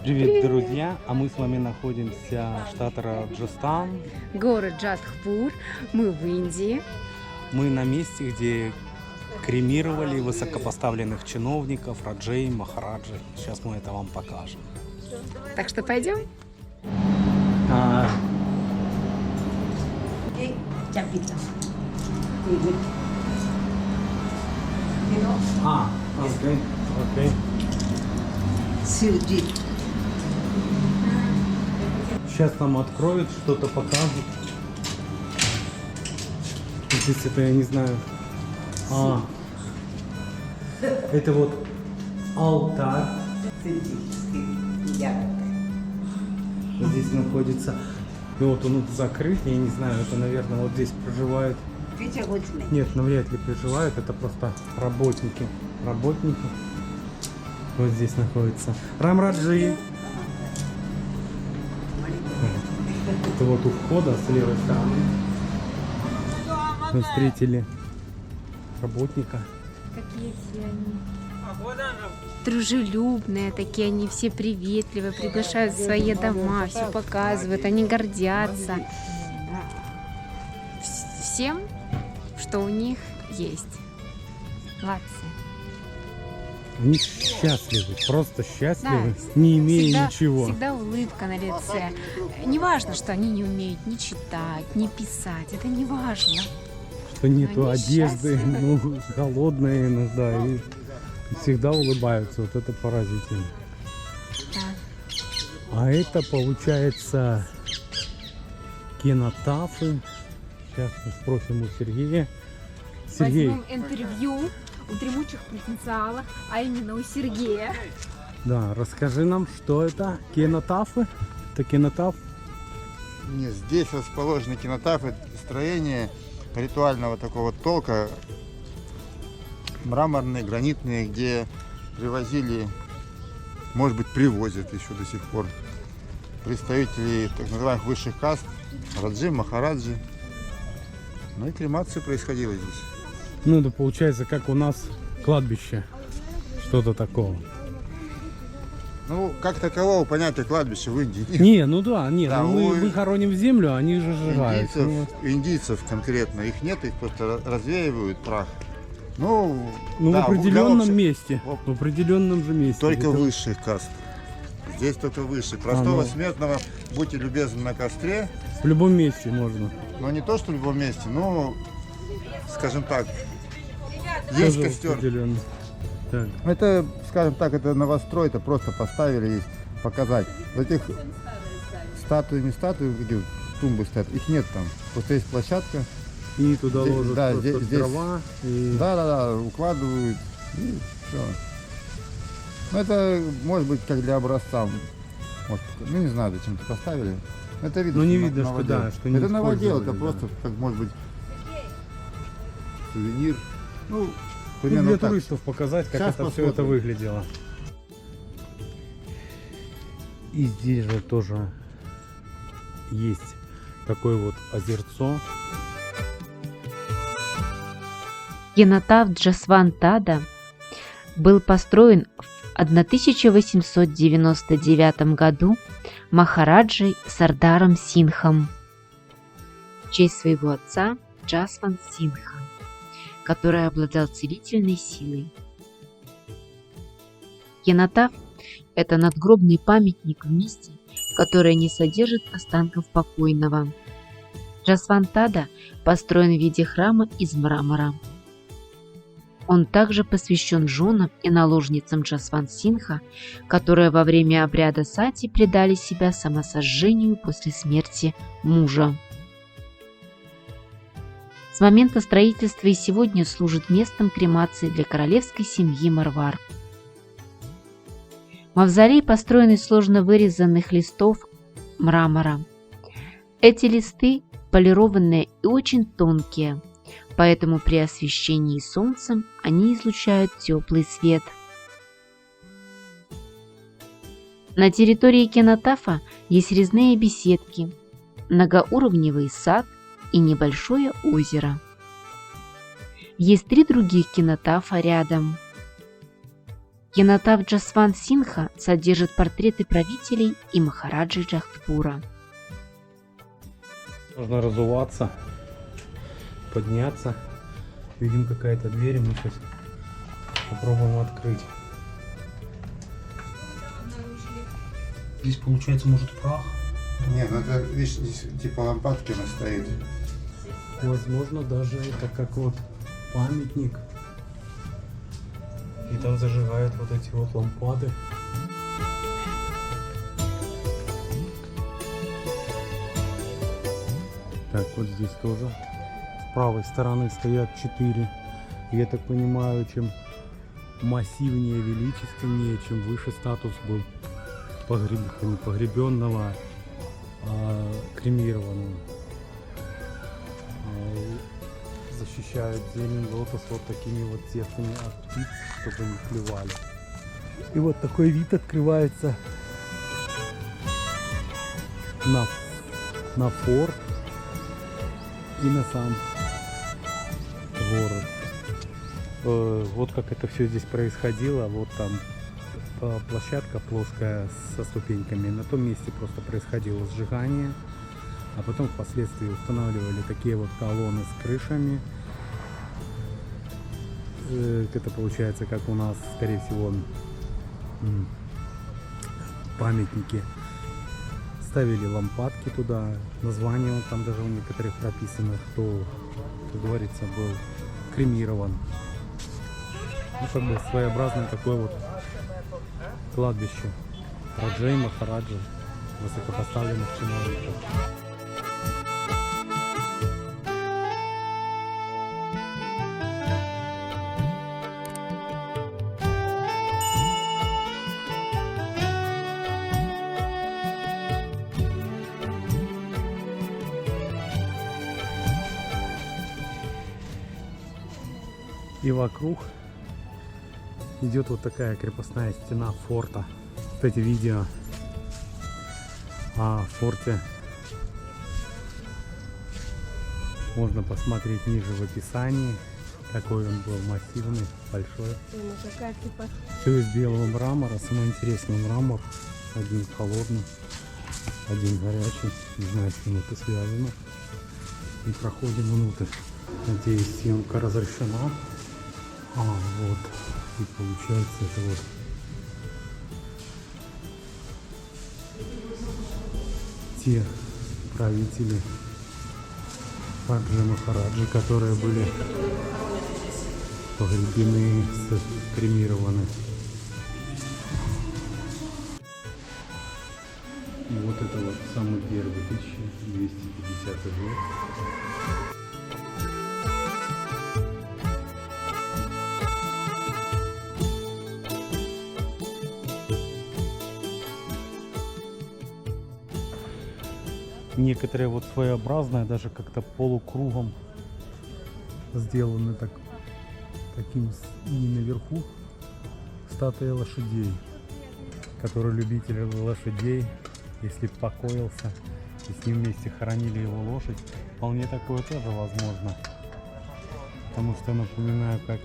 Привет, друзья! А мы с вами находимся в штате Раджастан. Город Джодхпур. Мы в Индии. Мы на месте, где кремировали высокопоставленных чиновников, раджей, махараджи. Сейчас мы это вам покажем. Так что пойдем? Окей. Сирджит. Сейчас нам откроют, что-то покажут. Здесь это я не знаю. Это вот алтарь. Здесь находится. И вот он закрыт, я не знаю, это, наверное, вот здесь проживают. Нет, навряд ли проживают, это просто работники. Вот здесь находится. Рамраджи. Это вот у входа с левой стороны. Мы встретили работника. Какие все они дружелюбные, такие они все приветливые, приглашают в свои дома, все показывают, они гордятся всем, что у них есть. Молодцы. Они счастливы, просто счастливы, не имея ничего. Всегда улыбка на лице. Не важно, что они не умеют ни читать, ни писать, это не важно. Что нету они одежды, голодные иногда, и всегда улыбаются, вот это поразительно. Да. А это получается кинотафы. Сейчас мы спросим у Сергея. Сергей. Возьмем интервью у дремучих провинциалов, а именно у Сергея. Да, расскажи нам, что это кинотафы? Это кинотаф? Нет, здесь расположены кинотафы, строения ритуального такого толка, мраморные, гранитные, где привозили, может быть, привозят еще до сих пор представителей так называемых высших каст, раджи, махараджи. Ну и кремация происходила здесь. Ну, это получается, как у нас кладбище. Что-то такого. Ну, как такового понятия кладбища в Индии нет. Не, ну да, нет, Да, мы хороним в землю, а они же сжигают. Индийцев конкретно, их нет, их просто развеивают прах. Ну, Ну, да, в определенном для месте. В определенном же месте. только Это- высших каст. Здесь только высших. Простого смертного, будьте любезны, на костре. В любом месте можно. Но не то, что в любом месте, но, скажем так, есть Тоже костер. определенно. Так. Это, скажем так, это новострой, это просто поставили здесь показать. Вот этих статуи, не статуи, где тумбы стоят, их нет там. Просто есть площадка. И туда Здесь- ложат да, просто здесь- дрова. И... Да, укладывают и все. Ну это может быть как для образца. Может, ну не знаю, зачем-то поставили. Это видно. Ну, не что видно, что новодел. да, что не это новодел, это использовали, да. просто как может быть сувенир. Ну, Ну, примерно для так. туристов показать, как Сейчас это все это посмотрим. выглядело. И здесь же тоже есть такое вот озерцо. Кинотаф Джасвантада был построен в 1899 году махараджей Сардаром Сингхом в честь своего отца Джасвант Сингха, который обладал целительной силой. Кинотаф – это надгробный памятник в месте, которое не содержит останков покойного. Джасвантада построен в виде храма из мрамора. Он также посвящен женам и наложницам Джасвант Сингха, которые во время обряда сати предали себя самосожжению после смерти мужа. С момента строительства и сегодня служит местом кремации для королевской семьи Марвар. Мавзолей построен из сложно вырезанных листов мрамора. Эти листы полированные и очень тонкие, поэтому при освещении солнцем они излучают теплый свет. На территории кинотафа есть резные беседки, многоуровневый сад и небольшое озеро. Есть 3 других кинотафа рядом. Кинотав Джасвант Синха содержит портреты правителей и махараджи Джодхпура. Можно разуваться, подняться. Видим, какая-то дверь, мы сейчас попробуем открыть. Здесь получается, может, прах? Не, ну это, видишь, здесь типа лампадки она стоит. Возможно, даже это как вот памятник. И там зажигают вот эти вот лампады. Так, вот здесь тоже. С правой стороны стоят 4. Я так понимаю, чем массивнее, величественнее, чем выше статус был не погребенного, а кремированного. Защищают зелень лотос вот такими вот сетками от птиц, чтобы не клевали. И вот такой вид открывается на форт и на сам город. Вот как это все здесь происходило. Вот там площадка плоская со ступеньками. На том месте просто происходило сжигание. А потом впоследствии устанавливали такие вот колонны с крышами. Это получается, как у нас, скорее всего, памятники. Ставили лампадки туда. Название вот там даже у некоторых прописано, кто, как говорится, был кремирован. Ну, как бы своеобразное такое вот кладбище раджей, махараджи, высокопоставленных чиновников. И вокруг идет вот такая крепостная стена форта. Кстати, видео о форте можно посмотреть ниже в описании. Какой он был массивный, большой. Все из белого мрамора. Самое интересное, мрамор один холодный, один горячий. Не знаю, с чем это связано. И проходим внутрь. Надеюсь, съемка разрешена. Вот. И получается это вот те правители Раджи Махараджи, которые были погребены, кремированы. И вот это вот самый первый 1250 год. Некоторые вот своеобразные, даже как-то полукругом сделаны таким и наверху статуя лошадей, который любитель лошадей, если покоился и с ним вместе хоронили его лошадь, вполне такое тоже возможно. Потому что напоминаю, как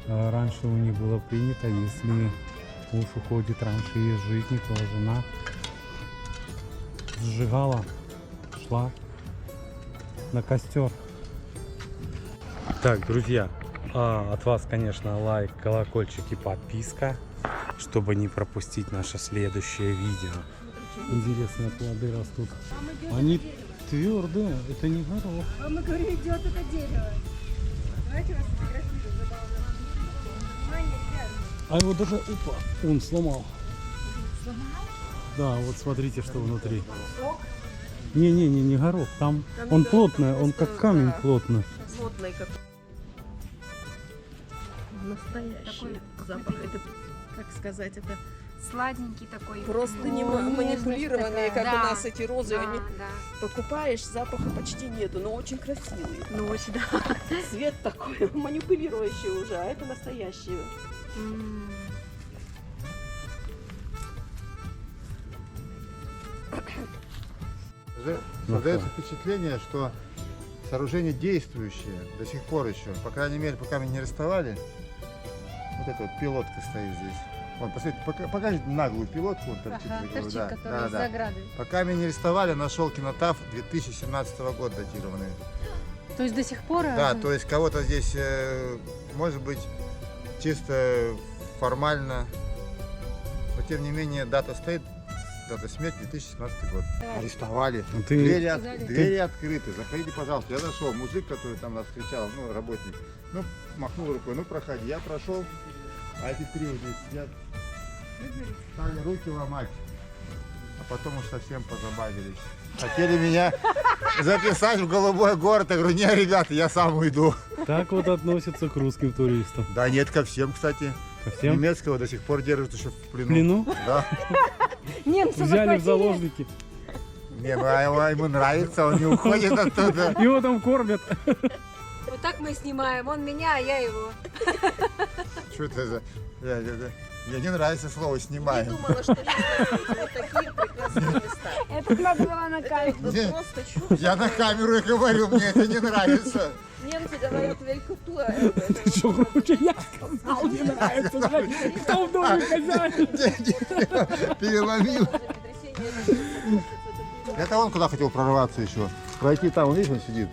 раньше у них было принято, если муж уходит раньше из жизни, то жена сжигала, шла на костер. Так, друзья, от вас, конечно, лайк, колокольчик и подписка, чтобы не пропустить наше следующее видео. Интересные плоды растут. Они твердые, это не горох. А мы говорим, идет это дерево. Давайте вас сфотографируем, забавно. Внимание, ребят. А его даже, опа, он сломал. Да, вот смотрите, что внутри. Не горох, там он плотный, он как камень плотный. Плотный как. Настоящий запах. Это, как сказать, это Сладенький такой. просто не манипулированные, как Да. у нас эти розы. Да, Они да. покупаешь, запаха почти нету, но очень красивые. Ну, очень, да. Цвет такой, манипулирующий уже, а это настоящие. М. Создается впечатление, что сооружение действующее до сих пор еще. По крайней мере, пока мы не арестовали. Вот эта вот пилотка стоит здесь. Вот, посмотрите, покажите наглую пилотку. Вот торчит, Ага, я говорю, торчит, да, который да, с да. заграды. Пока меня не арестовали, нашел кинотаф 2017 года датированный. То есть до сих пор? Да, то есть кого-то здесь, может быть, чисто формально, но тем не менее дата стоит, дата смерти 2017 год. Арестовали. Ну, ты- Двери открыты. Заходите, пожалуйста. Я зашел, мужик, который там нас встречал, ну, работник, ну, махнул рукой, ну, проходи. Я прошел, а эти три вот здесь сидят, стали руки ломать, а потом уж совсем позабавились. Хотели меня записать в голубой город. Я говорю, не, ребята, я сам уйду. Так вот относятся к русским туристам. Да нет, ко всем, кстати. Ко всем? Немецкого до сих пор держат еще в В плену. плену? Да. Немцы Взяли в захватили. заложники. Не, ну, ему нравится, он не уходит оттуда. Его там кормят. Вот так мы снимаем. Он меня, а я его. Что это за... Мне не нравится слово «снимаем». Думала, что есть на свете вот такие прекрасные места. Это надо было на камеру. Вот Не, просто чудо. Я на камеру и говорю, мне это не нравится. Немцы говорят, велькультура. Что громче? Я сказал, не нравится. Кто в доме хозяин? Переломил. Это он куда хотел прорваться еще? Пройти там, видишь, он сидит.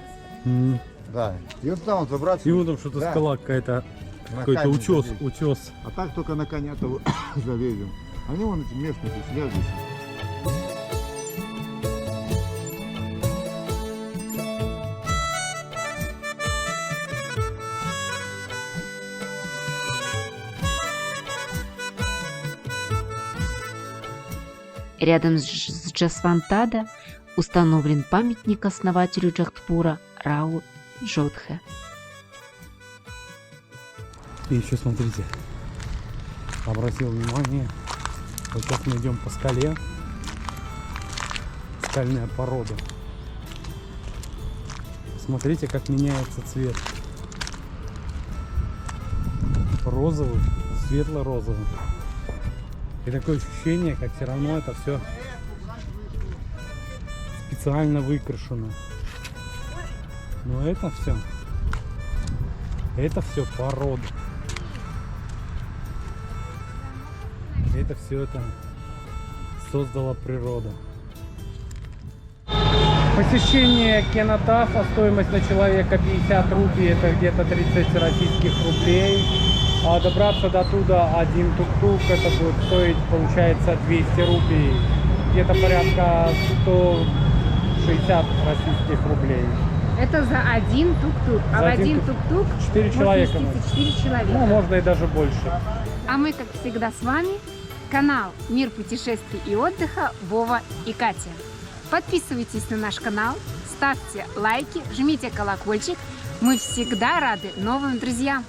Да. И вот там вот забраться. И вот там что-то Да. скала какая-то, На какой-то камень утес, залезть. утес. А так только на коня-то залезем. Они вон эти местные сидят здесь. Рядом с Джасвантада установлен памятник основателю Джодхпура Рау Джодхе. И еще смотрите, обратил внимание, вот сейчас мы идем по скале, скальная порода. Смотрите, как меняется цвет. Розовый, светло-розовый. И такое ощущение, как все равно это все специально выкрашено. Но это все порода. Это все это создала природа. Посещение кинотафа, стоимость на человека 50 рупий, это где-то 30 российских рублей. А добраться до туда один тук-тук, это будет стоить, получается, 200 рупий. Где-то порядка 160 российских рублей. Это за один тук-тук. А За в один один тук-тук 4 человека. можно вместиться 4 человека. Ну, можно и даже больше. А мы, как всегда, с вами. Канал «Мир путешествий и отдыха» Вова и Катя. Подписывайтесь на наш канал, ставьте лайки, жмите колокольчик. Мы всегда рады новым друзьям.